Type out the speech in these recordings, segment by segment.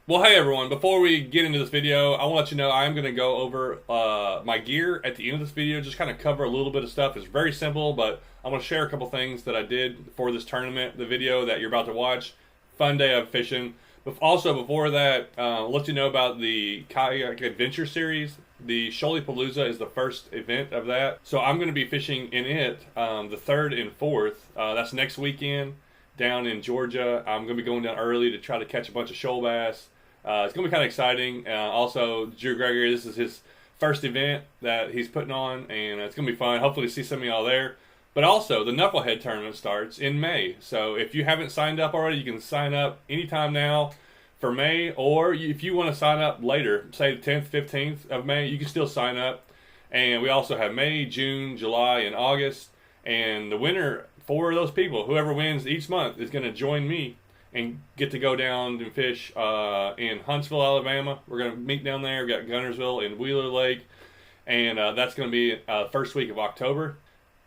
Well, hey everyone, before we get into this video, I want to let you know I am going to go over my gear at the end of this video, just kind of cover a little bit of stuff. It's very simple, but I'm going to share a couple things that I did for this tournament, the video that you're about to watch. Fun day of fishing. But also, before that, I'll let you know about the Kayak Adventure series. The Shoalipalooza is the first event of that. So I'm going to be fishing in it the 3rd and 4th. That's next weekend down in Georgia. I'm going to be going down early to try to catch a bunch of shoal bass. It's going to be kind of exciting. Also, Drew Gregory, this is his first event that he's putting on, and it's going to be fun. Hopefully, see some of y'all there. But also, the Knucklehead tournament starts in May. So if you haven't signed up already, you can sign up anytime now for May. Or if you want to sign up later, say the 10th, 15th of May, you can still sign up. And we also have May, June, July, and August. And the winner for those people, whoever wins each month, is going to join me and get to go down and fish in Huntsville, Alabama. We're going to meet down there. We've got Gunnersville and Wheeler Lake. And that's going to be first week of October.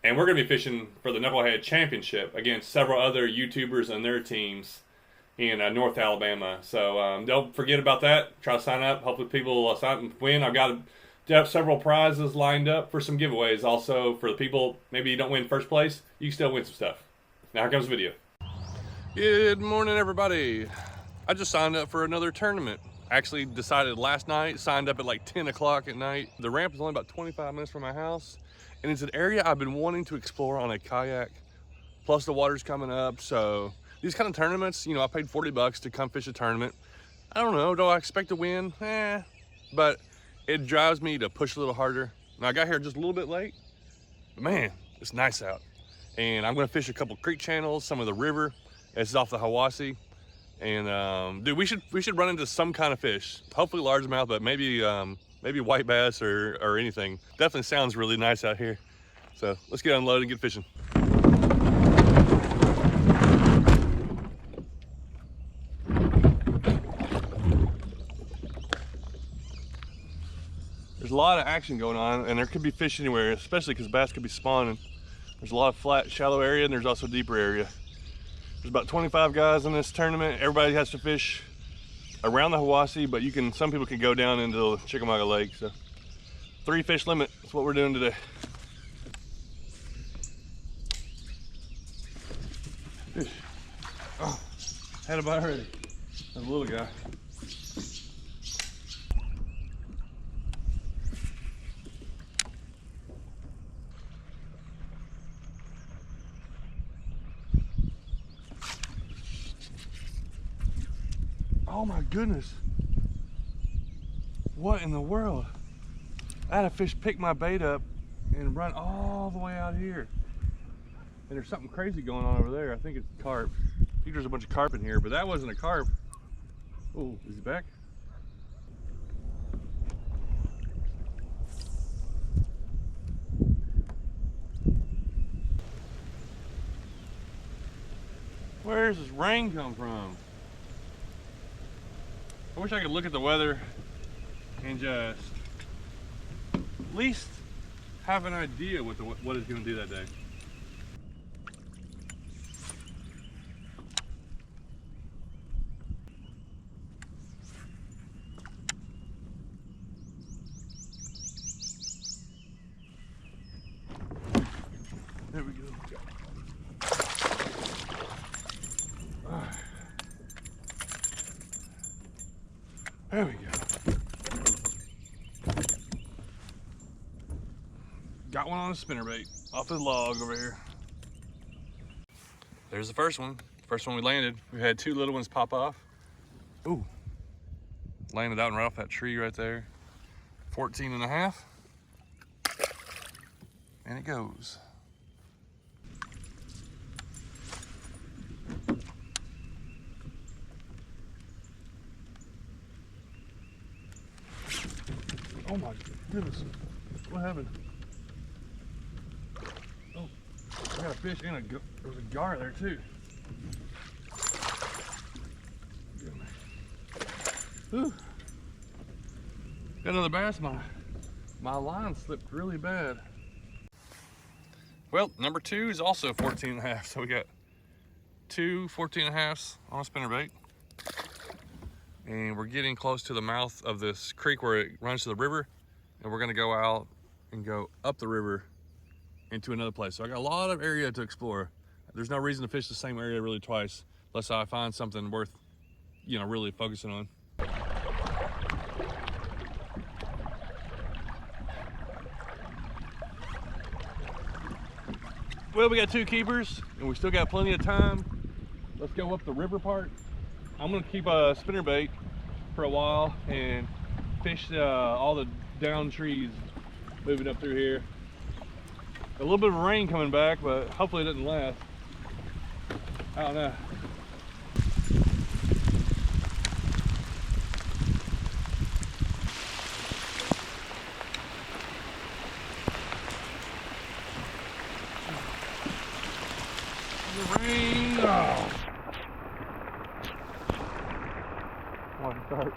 And we're going to be fishing for the Knucklehead Championship against several other YouTubers and their teams in North Alabama. So don't forget about that. Try to sign up. Hopefully people sign up and win. I've got several prizes lined up for some giveaways. Also, for the people, maybe you don't win first place, you can still win some stuff. Now here comes the video. Good morning, everybody. I just signed up for another tournament. Actually decided last night, signed up at like 10 o'clock at night. The ramp is only about 25 minutes from my house, and it's an area I've been wanting to explore on a kayak. Plus the water's coming up, so these kind of tournaments, you know, I paid 40 bucks to come fish a tournament. I don't know, do I expect to win? But it drives me to push a little harder. Now I got here just a little bit late, but man, it's nice out. And I'm gonna fish a couple creek channels, some of the river. It's off the Hiwassee, and dude, we should run into some kind of fish. Hopefully largemouth, but maybe white bass or anything. Definitely sounds really nice out here. So let's get unloaded and get fishing. There's a lot of action going on, and there could be fish anywhere, especially because bass could be spawning. There's a lot of flat, shallow area, and there's also deeper area. There's about 25 guys in this tournament. Everybody has to fish around the Hiwassee, but some people can go down into the Chickamauga Lake. So 3 fish limit, that's what we're doing today. Fish. Oh, had a bite already. That's a little guy. Oh my goodness. What in the world? I had a fish pick my bait up and run all the way out here. And there's something crazy going on over there. I think it's carp. I think there's a bunch of carp in here, but that wasn't a carp. Oh, is he back? Where's this rain come from? I wish I could look at the weather and just at least have an idea what it's going to do that day. There we go. There we go. Got one on a spinnerbait off his log over here. There's the first one. First one we landed. We had 2 little ones pop off. Ooh. Landed out and right off that tree right there. 14 and a half. And it goes. Oh my goodness, what happened? Oh, I got a fish and there was a gar there too. Whew. Got another bass. My line slipped really bad. Well, number 2 is also 14 and a half, so we got 2 14 and a halfs on a spinnerbait. and we're getting close to the mouth of this creek where it runs to the river, and we're gonna go out and go up the river into another place. So I got a lot of area to explore. There's no reason to fish the same area really twice unless I find something worth, you know, really focusing on. Well, we got 2 keepers and we still got plenty of time. Let's go up the river part. I'm gonna keep a spinnerbait for a while and fish all the down trees moving up through here. A little bit of rain coming back, but hopefully it doesn't last. I don't know. The rain. Oh. One start.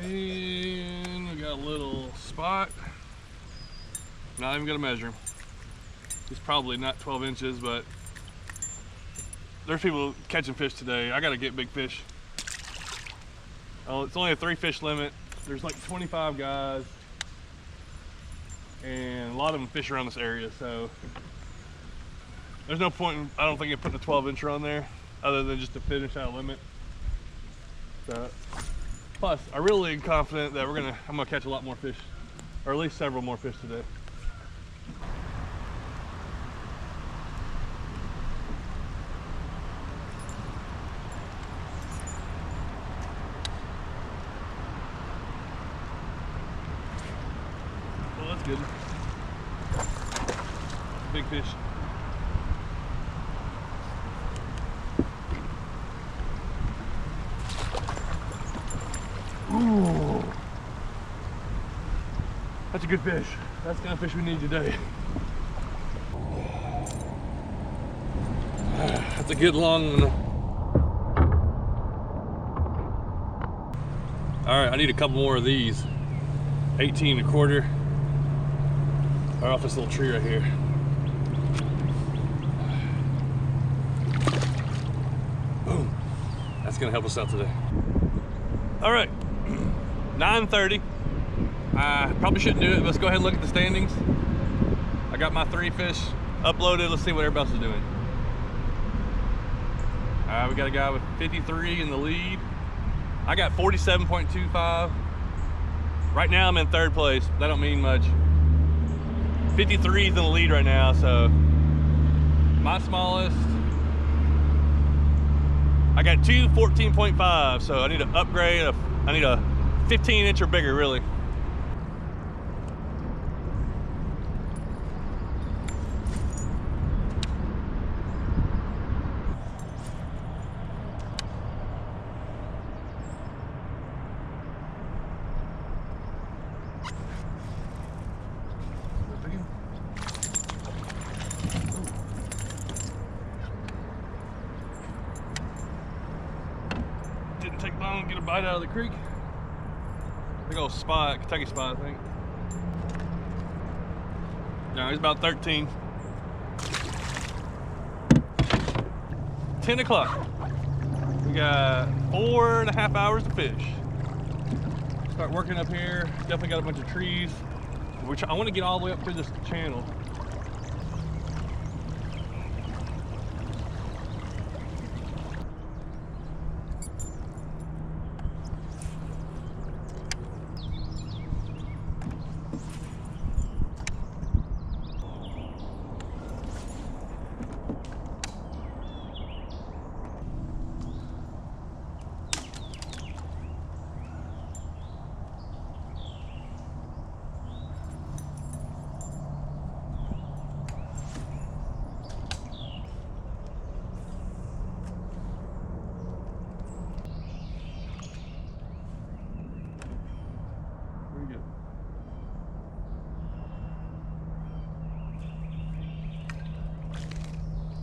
And we got a little spot. Not even gonna measure him. He's probably not 12 inches, but there's people catching fish today. I gotta get big fish. Oh, it's only a 3 fish limit. There's like 25 guys, and a lot of them fish around this area, so there's no point in, I don't think, in putting a 12-incher on there other than just to finish out a limit. So, plus, I really am confident that I'm gonna catch a lot more fish, or at least several more fish today. Well, that's good. Big fish. Ooh, that's a good fish. That's the kind of fish we need today. That's a good long one. All right, I need a couple more of these. 18 1/4. Right off this little tree right here. Boom. That's gonna help us out today. All right. 9:30. I probably shouldn't do it. Let's go ahead and look at the standings. I got my 3 fish uploaded. Let's see what everybody else is doing. We got a guy with 53 in the lead. I got 47.25. Right now I'm in 3rd place. That don't mean much. 53 is in the lead right now, so my smallest. I got 2 14.5, so I need to upgrade. I need a 15-inch or bigger, really. Didn't take long to get a bite out of the creek. Big old spot, Kentucky spot, I think. No, he's about 13. 10 o'clock. We got 4.5 hours to fish. Start working up here. Definitely got a bunch of trees, which I want to get all the way up through this channel.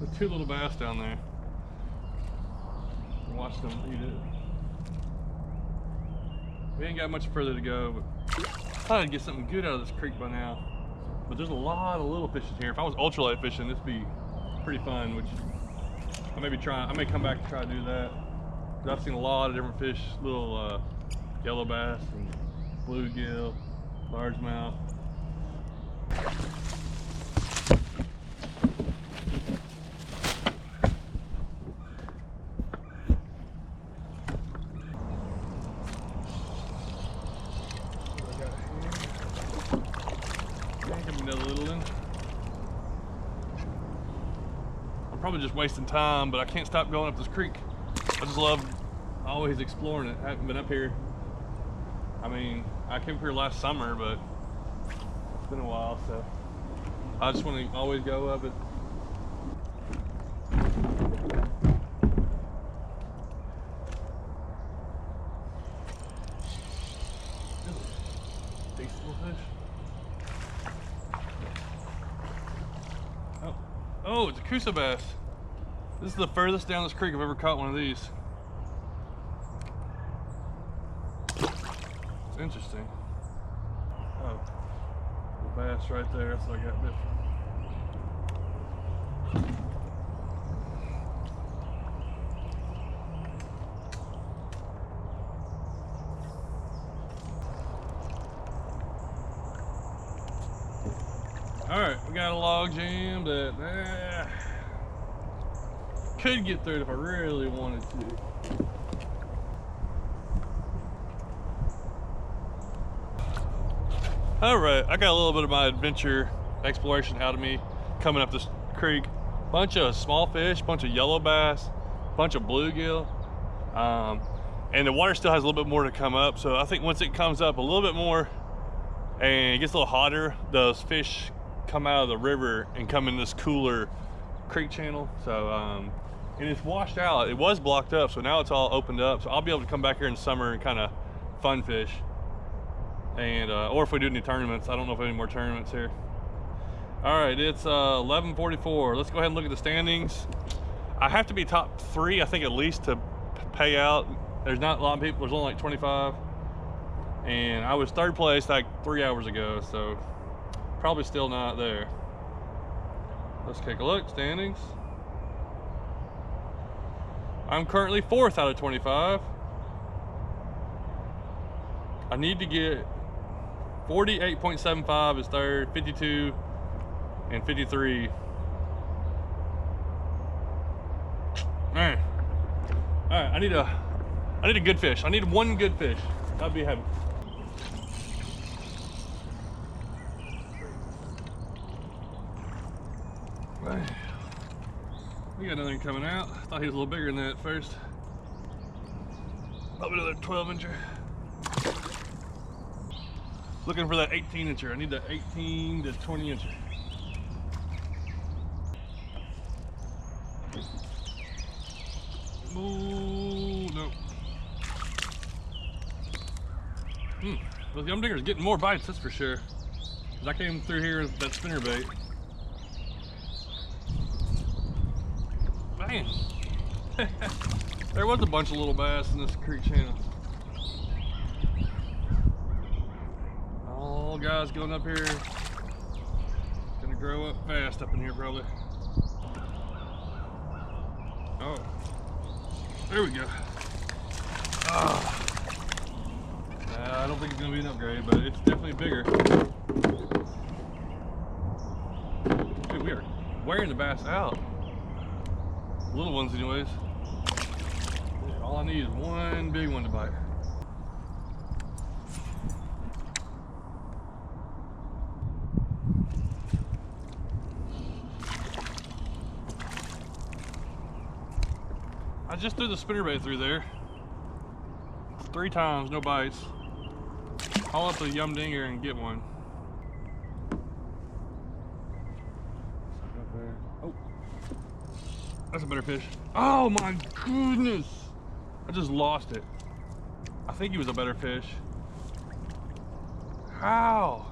There's 2 little bass down there. Watch them eat it. We ain't got much further to go, but I thought I'd get something good out of this creek by now. But there's a lot of little fishes here. If I was ultralight fishing, this would be pretty fun, which I may come back and try to do that. But I've seen a lot of different fish, little yellow bass and bluegill, largemouth. Another little one. I'm probably just wasting time, but I can't stop going up this creek. I just love always exploring it. I haven't been up here. I mean, I came up here last summer, but it's been a while, so I just want to always go up it. Decent little fish. Oh, it's a Coosa bass. This is the furthest down this creek I've ever caught one of these. It's interesting. Oh, the bass right there. That's what I got bit from. All right, we got a log jam that could get through it if I really wanted to. All right, I got a little bit of my adventure exploration out of me coming up this creek. Bunch of small fish, bunch of yellow bass, bunch of bluegill, and the water still has a little bit more to come up. So I think once it comes up a little bit more and it gets a little hotter, those fish come out of the river and come in this cooler creek channel. So and it's washed out. It was blocked up, so now it's all opened up, so I'll be able to come back here in summer and kind of fun fish. And or if we do any tournaments. I don't know if we have any more tournaments here. All right, it's 11:44. Let's go ahead and look at the standings. I have to be top 3, I think, at least to pay out. There's not a lot of people. There's only like 25, and I was 3rd place like 3 hours ago, so probably still not there. Let's take a look. Standings. I'm currently 4th out of 25. I need to get 48.75 is 3rd, 52 and 53. Man. All right, I need a good fish. I need one good fish. I'd be happy. We got another one coming out. I thought he was a little bigger than that at first. Probably another 12-incher. Looking for that 18-incher. I need that 18 to 20-incher. Ooh, no. Those yum dingers getting more bites, that's for sure. 'Cause I came through here with that spinnerbait. Man, there was a bunch of little bass in this creek channel. All guys going up here, gonna grow up fast up in here probably. Oh, there we go. I don't think it's gonna be an upgrade, but it's definitely bigger. Dude, we are wearing the bass out. Little ones anyways. All I need is one big one to bite. I just threw the spinnerbait through there 3 times, no bites. Haul up the yum dinger and get one. Oh, that's a better fish. Oh my goodness! I just lost it. I think he was a better fish. How?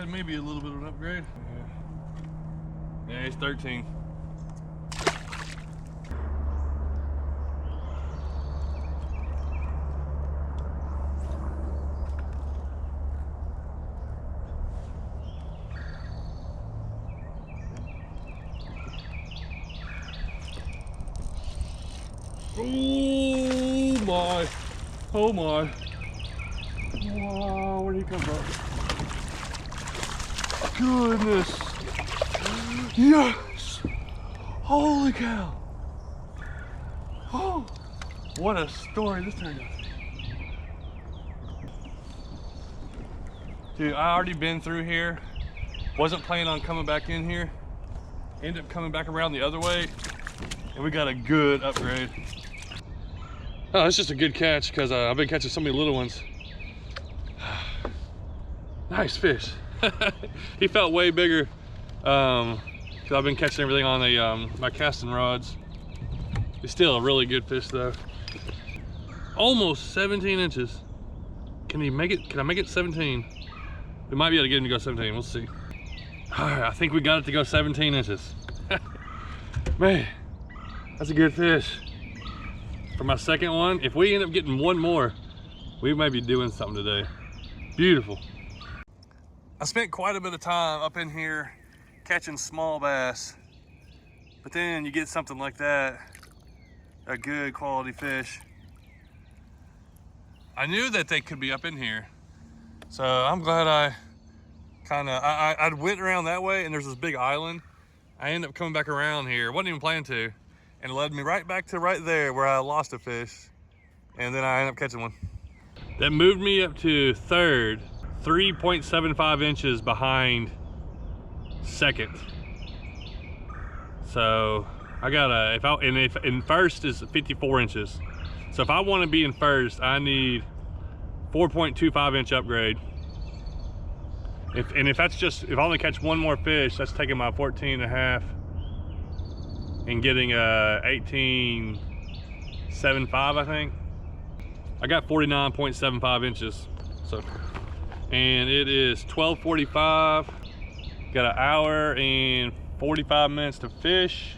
like maybe a little bit of an upgrade. Yeah, he's 13. Oh my. Oh my. Wow, where did he come from? Goodness. Yes. Holy cow. Oh, what a story this turned out. Dude, I already been through here. Wasn't planning on coming back in here. Ended up coming back around the other way. And we got a good upgrade. Oh, it's just a good catch because I've been catching so many little ones. Nice fish. He felt way bigger because I've been catching everything on the my casting rods. It's still a really good fish though. Almost 17 inches. Can he make it? Can I make it 17? We might be able to get him to go 17. We'll see. All right, I think we got it to go 17 inches. Man, that's a good fish. For my second one, if we end up getting one more, we may be doing something today. Beautiful. I spent quite a bit of time up in here catching small bass, but then you get something like that, a good quality fish. I knew that they could be up in here, so I'm glad I went around that way, and there's this big island. I ended up coming back around here, wasn't even planning to, and it led me right back to right there where I lost a fish, and then I ended up catching one. That moved me up to third, 3.75 inches behind second. So I got in first is 54 inches. So if I want to be in first, I need 4.25 inch upgrade. If I only catch one more fish, that's taking my 14.5 and getting a 18.75, I think. I got 49.75 inches. So, and it is 12:45. Got an hour and 45 minutes to fish.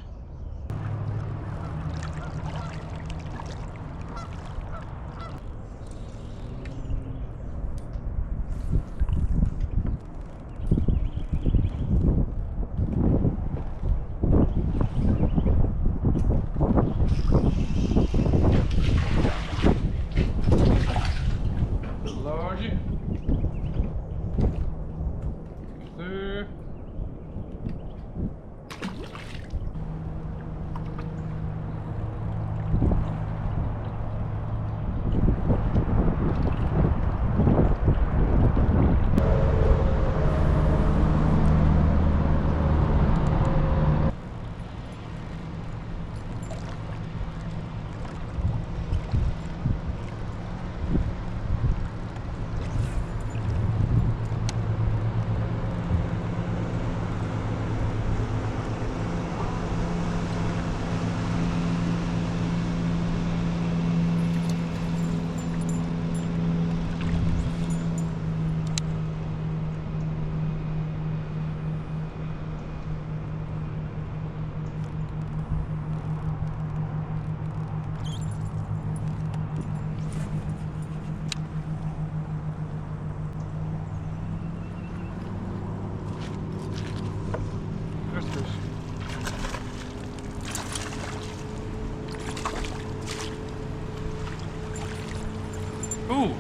Ooh,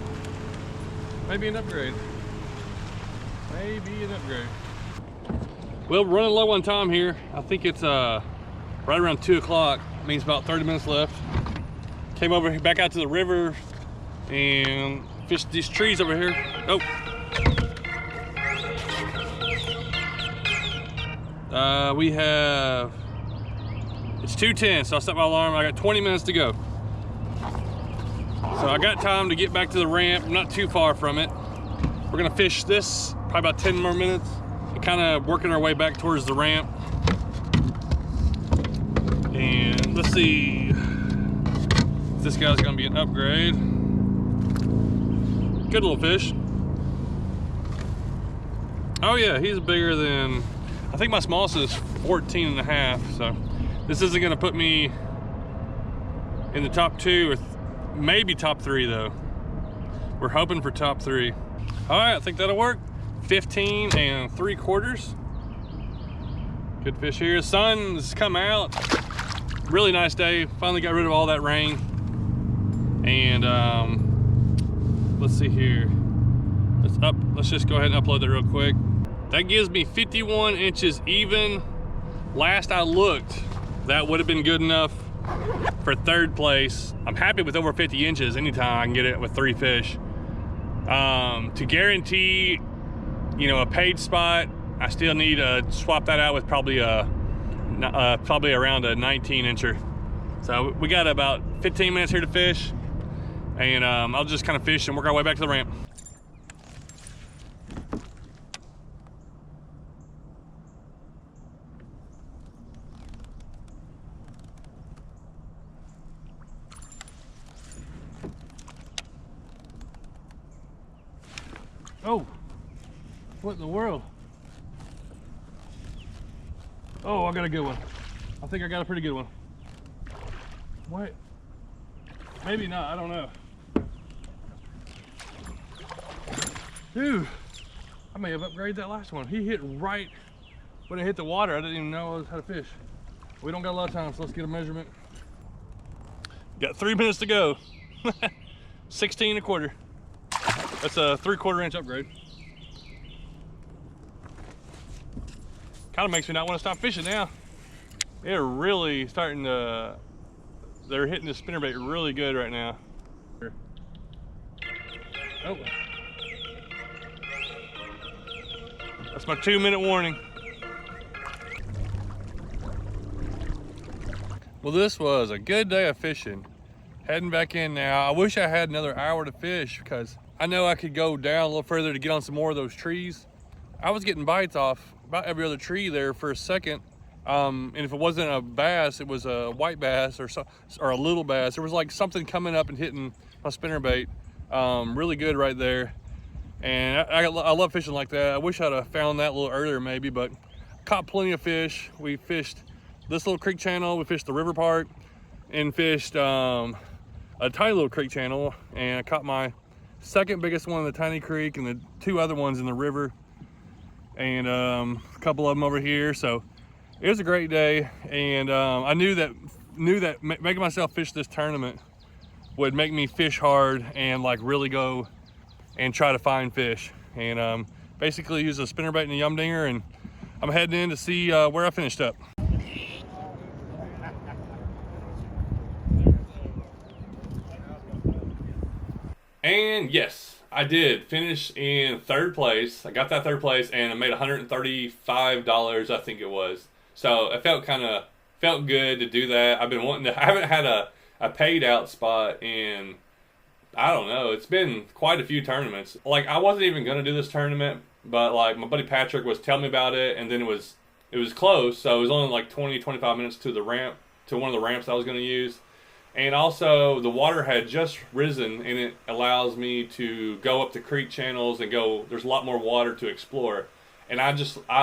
maybe an upgrade. Maybe an upgrade. Well, we're running low on time here. I think it's right around 2 o'clock. Means about 30 minutes left. Came over back out to the river and fished these trees over here. Oh. We have, it's 2:10, so I'll set my alarm. I got 20 minutes to go. So I got time to get back to the ramp. I'm not too far from it. We're gonna fish this probably about 10 more minutes and kind of working our way back towards the ramp. And let's see if this guy's gonna be an upgrade. Good little fish. Oh yeah, he's bigger than, I think my smallest is 14 and a half. So this isn't gonna put me in the top 2 or maybe top 3 though. We're hoping for top 3. All right, I think that'll work. 15 3/4. Good fish here. Sun's come out. Really nice day. Finally got rid of all that rain. And let's see here. Let's just go ahead and upload that real quick. That gives me 51 inches even. Last I looked, that would have been good enough for 3rd place. I'm happy with over 50 inches anytime I can get it with 3 fish. To guarantee, you know, a paid spot, I still need to swap that out with probably around a 19 incher. So we got about 15 minutes here to fish, and I'll just kind of fish and work our way back to the ramp. Oh, what in the world? Oh, I got a good one. I think I got a pretty good one. What? Maybe not, I don't know. Dude, I may have upgraded that last one. He hit right when it hit the water. I didn't even know how to fish. We don't got a lot of time, so let's get a measurement. Got 3 minutes to go. 16 1/4. That's a 3/4 inch upgrade. Kind of makes me not want to stop fishing now. They're really starting to, they're hitting the spinnerbait really good right now. Oh. That's my 2-minute warning. Well, this was a good day of fishing. Heading back in now. I wish I had another hour to fish because I know I could go down a little further to get on some more of those trees. I was getting bites off about every other tree there for a second. And if it wasn't a bass, it was a white bass or a little bass. There was like something coming up and hitting my spinnerbait. Really good right there. And I love fishing like that. I wish I'd have found that a little earlier maybe, but caught plenty of fish. We fished this little creek channel, we fished the river part, and fished a tiny little creek channel, and I caught my 2nd biggest one in the tiny creek and the 2 other ones in the river, and a couple of them over here. So it was a great day, and I knew that making myself fish this tournament would make me fish hard and like really go and try to find fish, and basically use a spinnerbait and a yum dinger, and I'm heading in to see where I finished up. And yes, I did finish in 3rd place. I got that 3rd place, and I made $135, I think it was. So it felt good to do that. I've been wanting to, I haven't had a paid out spot in, I don't know, it's been quite a few tournaments. Like, I wasn't even gonna do this tournament, but like my buddy Patrick was telling me about it, and then it was close, so it was only like 20-25 minutes to the ramp, to one of the ramps I was gonna use. And also the water had just risen, and it allows me to go up the creek channels and go, there's a lot more water to explore. And I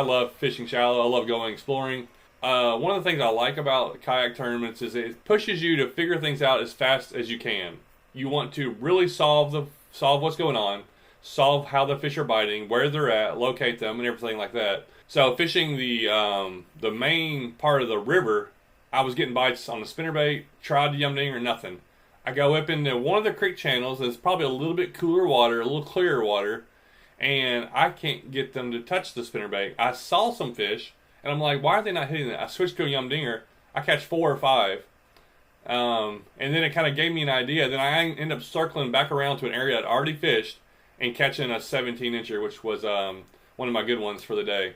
love fishing shallow. I love going exploring. One of the things I like about kayak tournaments is it pushes you to figure things out as fast as you can. You want to really solve what's going on, solve how the fish are biting, where they're at, locate them, and everything like that. So fishing the main part of the river, I was getting bites on the spinnerbait, tried the yum dinger, nothing. I go up into one of the creek channels, it's probably a little bit cooler water, a little clearer water, and I can't get them to touch the spinnerbait. I saw some fish, and I'm like, why are they not hitting it? I switched to a yum dinger, I catch 4 or 5. And then it kind of gave me an idea. Then I end up circling back around to an area I'd already fished and catching a 17 incher, which was one of my good ones for the day.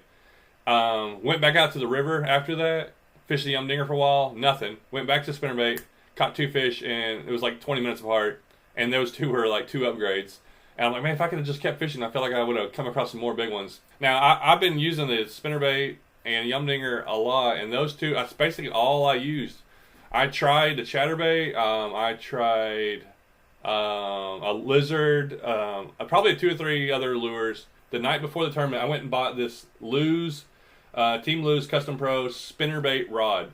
Went back out to the river after that, fished the yum dinger for a while, nothing. Went back to spinnerbait, caught 2 fish, and it was like 20 minutes apart. And those 2 were like 2 upgrades. And I'm like, man, if I could have just kept fishing, I feel like I would have come across some more big ones. Now, I've been using the spinnerbait and yum dinger a lot, and those 2, that's basically all I used. I tried the chatterbait, I tried a lizard, probably 2 or 3 other lures. The night before the tournament, I went and bought this Team Lew's Custom Pro spinnerbait rod.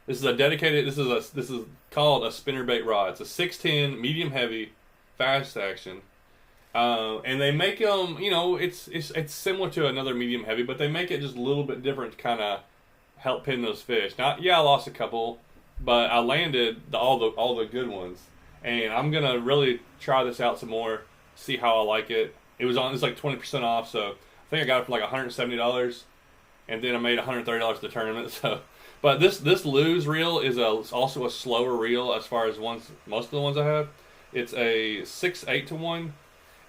This is a dedicated. This is called a spinnerbait rod. It's a 610 medium heavy, fast action. And they make them, you know, it's similar to another medium heavy, but they make it just a little bit different to kind of help pin those fish. Now, yeah, I lost a couple, but I landed all the good ones. And I'm gonna really try this out some more, see how I like it. It's like 20% off, so I think I got it for like $170, and then I made $130 at the tournament. So, but this Lew's reel is also a slower reel as far as most of the ones I have. It's a 6/8-to-1.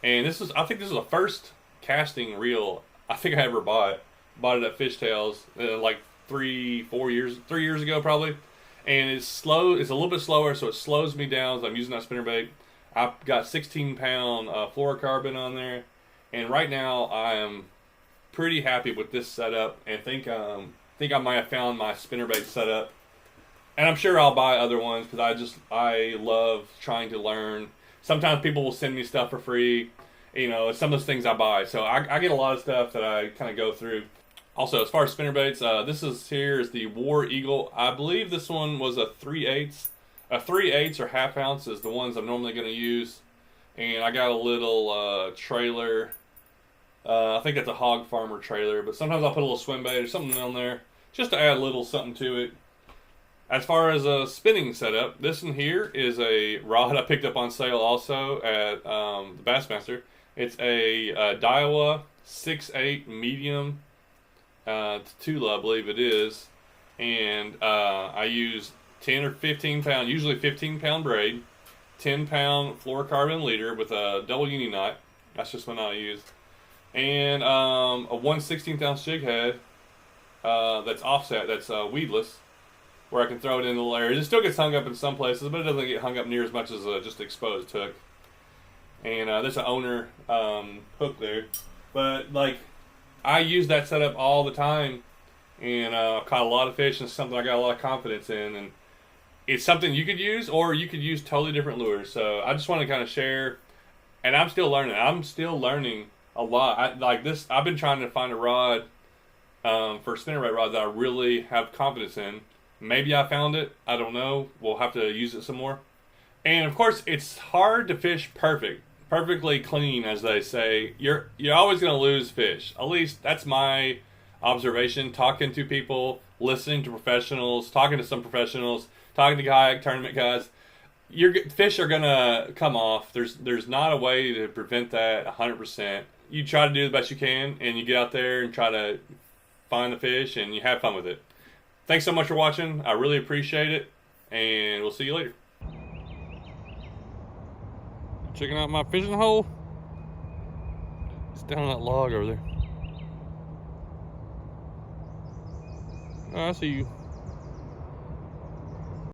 And I think this is the first casting reel I think I ever bought. Bought it at Fishtails like 3 years ago probably. And it's slow. It's a little bit slower, so it slows me down as I'm using that spinnerbait. I've got 16-pound fluorocarbon on there, and right now I am pretty happy with this setup, and think I might have found my spinnerbait setup. And I'm sure I'll buy other ones because I love trying to learn. Sometimes people will send me stuff for free. You know, some of those things I buy. So I get a lot of stuff that I kind of go through. Also, as far as spinnerbaits, this is the War Eagle. I believe this one was a 3/8. A 3/8 or ½ ounce is the ones I'm normally going to use. And I got a little trailer. I think it's a hog farmer trailer. But sometimes I'll put a little swim bait or something on there just to add a little something to it. As far as a spinning setup, this one here is a rod I picked up on sale also at the Bassmaster. It's a Daiwa 6/8 medium Tula, I believe it is. And I use 10 or 15 pound, usually 15-pound braid, 10-pound fluorocarbon leader with a double uni knot. That's just what I use. And a 1/16-ounce jig head that's offset, that's weedless, where I can throw it in the little areas. It still gets hung up in some places, but it doesn't get hung up near as much as just exposed hook. And there's an owner hook there. But, like, I use that setup all the time, and I've caught a lot of fish, and it's something I got a lot of confidence in. And it's something you could use, or you could use totally different lures. So I just want to kind of share, and I'm still learning. I'm still learning a lot. I've been trying to find a rod for spinnerbait rods that I really have confidence in. Maybe I found it. I don't know. We'll have to use it some more. And of course, it's hard to fish perfectly clean, as they say. You're always going to lose fish. At least that's my observation. Talking to people, listening to professionals, talking to some professionals, talking to kayak tournament guys. Your fish are going to come off. There's not a way to prevent that 100%. You try to do the best you can, and you get out there and try to find the fish, and you have fun with it. Thanks so much for watching. I really appreciate it, and we'll see you later. Checking out my fishing hole. It's down on that log over there. Oh, I see you.